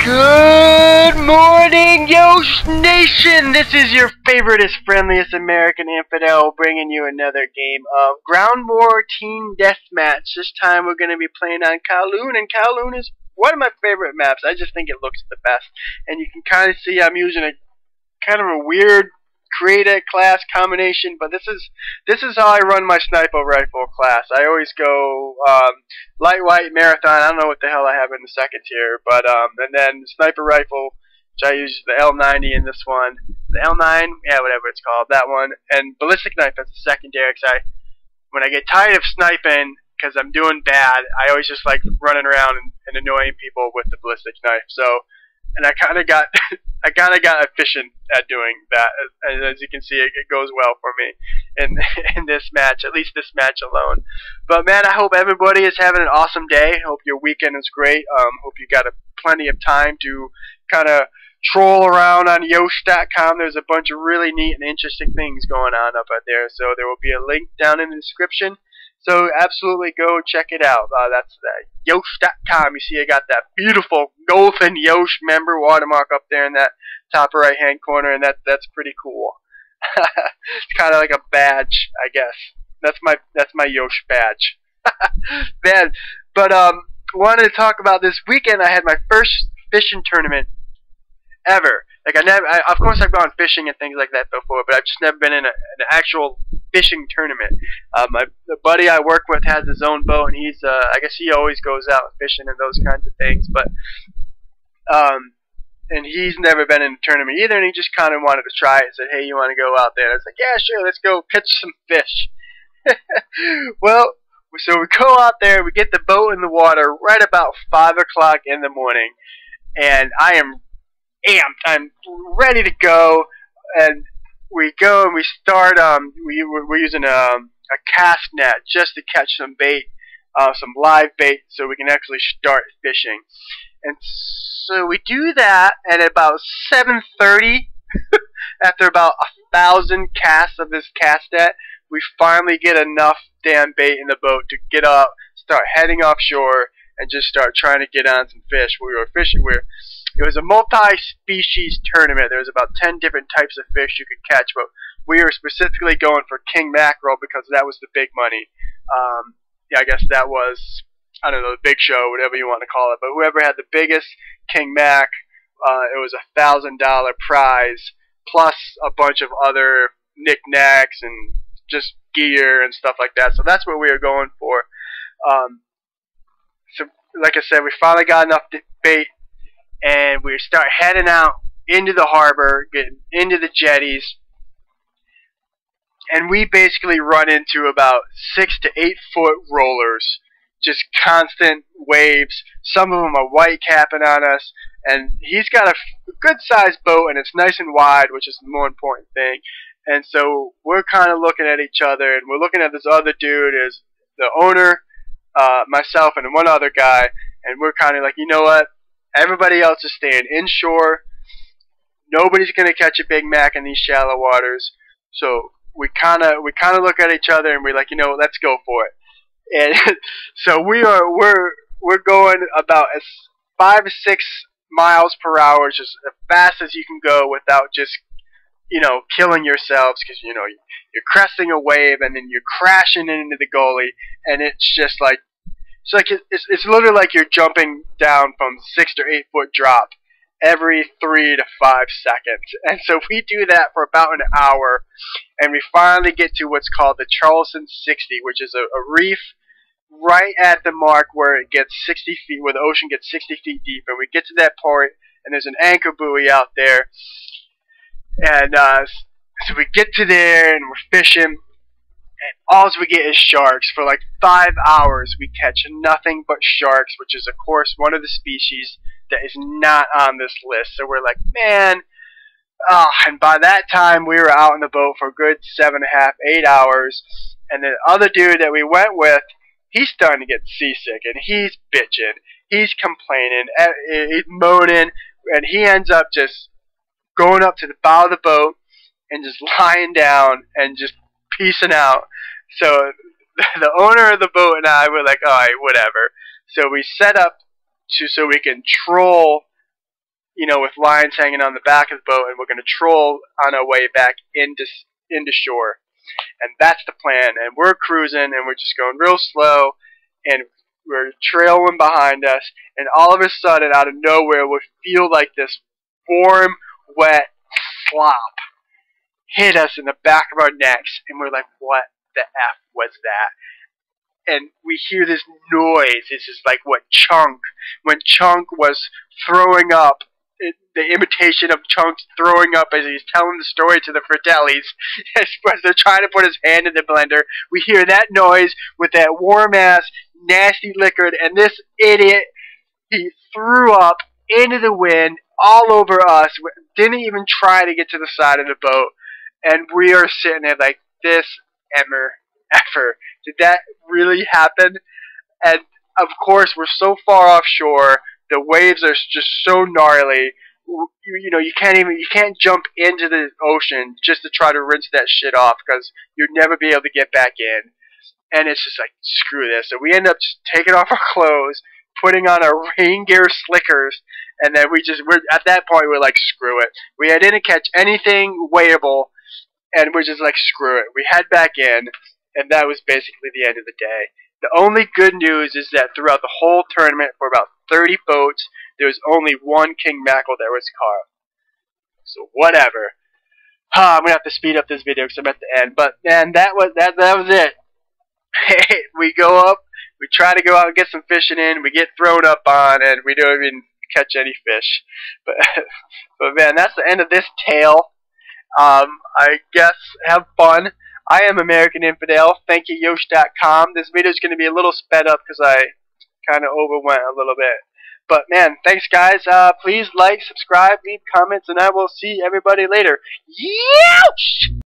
Good morning, Yeousch Nation! This is your favoriteest, friendliest American infidel bringing you another game of Ground War Team Deathmatch. This time we're going to be playing on Kowloon, and Kowloon is one of my favorite maps. I just think it looks the best. And you can kind of see I'm using a kind of a weird create class combination, but this is how I run my sniper rifle class. I always go light white marathon. I don't know what the hell I have in the second tier, but and then sniper rifle, which I use the L90 in this one, the L9, yeah, whatever it's called, that one, and ballistic knife as a secondary. Cause when I get tired of sniping because I'm doing bad, I always just like running around and annoying people with the ballistic knife. So. And I kind of got efficient at doing that. As you can see, it goes well for me in this match, at least this match alone. But man, I hope everybody is having an awesome day. Hope your weekend is great. Hope you got plenty of time to kind of troll around on Yeousch.com. There's a bunch of really neat and interesting things going on up out there. So there will be a link down in the description. So absolutely go check it out. That's Yeousch.com. You see I got that beautiful golden Yeousch member watermark up there in that top right hand corner, and that's pretty cool. It's kind of like a badge, I guess. That's my Yeousch badge. Man, but wanted to talk about this weekend. I had my first fishing tournament ever. Like of course I've gone fishing and things like that before, but I've just never been in an actual fishing tournament. The buddy I work with has his own boat, and he's I guess he always goes out fishing and those kinds of things, but and he's never been in a tournament either, and he just kind of wanted to try it and said, hey, you want to go out there? And I was like, yeah, sure, let's go catch some fish. Well, so we go out there, we get the boat in the water right about 5 o'clock in the morning, and I am amped. I'm ready to go, and we go and we start. We're using a cast net just to catch some bait, some live bait, so we can actually start fishing. And so we do that at about 7:30. After about 1,000 casts of this cast net, we finally get enough damn bait in the boat to get up, start heading offshore, and just start trying to get on some fish. We were fishing. It was a multi-species tournament. There was about 10 different types of fish you could catch, but we were specifically going for king mackerel because that was the big money. Yeah, I guess that was, I don't know, the big show, whatever you want to call it. But whoever had the biggest king mac, it was a $1,000 prize plus a bunch of other knickknacks and just gear and stuff like that. So that's what we were going for. So, like I said, we finally got enough bait. And we start heading out into the harbor, getting into the jetties, and we basically run into about 6 to 8 foot rollers, just constant waves. Some of them are white capping on us, and he's got a good sized boat, and it's nice and wide, which is the more important thing. And so we're kind of looking at each other, and we're looking at this other dude as the owner, myself, and one other guy, and we're kind of like, you know what? Everybody else is staying inshore. Nobody's gonna catch a Big Mac in these shallow waters. So we kind of look at each other and we're like, you know, let's go for it. And so we're going about 5 to 6 miles per hour, just as fast as you can go without just, you know, killing yourselves, because you know you're cresting a wave and then you're crashing into the gully, and it's just like. It's literally like you're jumping down from 6 to 8 foot drop every 3 to 5 seconds. And so we do that for about an hour, and we finally get to what's called the Charleston 60, which is a reef right at the mark where it gets 60 feet, where the ocean gets 60 feet deep. And we get to that point, and there's an anchor buoy out there. And so we get to there, and we're fishing. And all we get is sharks. For like 5 hours, we catch nothing but sharks, which is, of course, one of the species that is not on this list. So we're like, man. And by that time, we were out in the boat for a good 7.5, 8 hours. And the other dude that we went with, he's starting to get seasick, and he's bitching. He's complaining. He's moaning. And he ends up just going up to the bow of the boat and just lying down and just peacing out. So the owner of the boat and I were like, alright, whatever. So we set up so we can troll with lines hanging on the back of the boat, and we're going to troll on our way back into shore. And that's the plan. And we're cruising, and we're just going real slow, and we're trailing behind us. And all of a sudden, out of nowhere, we feel like this warm, wet slop hit us in the back of our necks, and we're like, what the F was that? And we hear this noise. This is like when Chunk was throwing up, the imitation of Chunk's throwing up as he's telling the story to the Fratellis as they're trying to put his hand in the blender. We hear that noise with that warm-ass, nasty liquor, and this idiot, he threw up into the wind all over us, didn't even try to get to the side of the boat, and we are sitting there like, this effer. Did that really happen? And of course, we're so far offshore, the waves are just so gnarly. You can't jump into the ocean just to try to rinse that shit off, because you'd never be able to get back in. And it's just like, screw this. So we end up just taking off our clothes, putting on our rain gear slickers, and then we're at that point we're like, screw it. We didn't catch anything weighable, and we're just like, screw it. We head back in, and that was basically the end of the day. The only good news is that throughout the whole tournament, for about 30 boats, there was only one king mackerel that was caught. So whatever. I'm gonna have to speed up this video because I'm at the end. But man, that was it. We go up, we try to go out and get some fishing in, we get thrown up on, and we don't even catch any fish. But man, that's the end of this tale. I guess have fun. I am American Infidel. Thank you, Yeousch.com. This video is going to be a little sped up because I kind of overwent a little bit. But man, thanks guys. Please like, subscribe, leave comments, and I will see everybody later. Yeousch!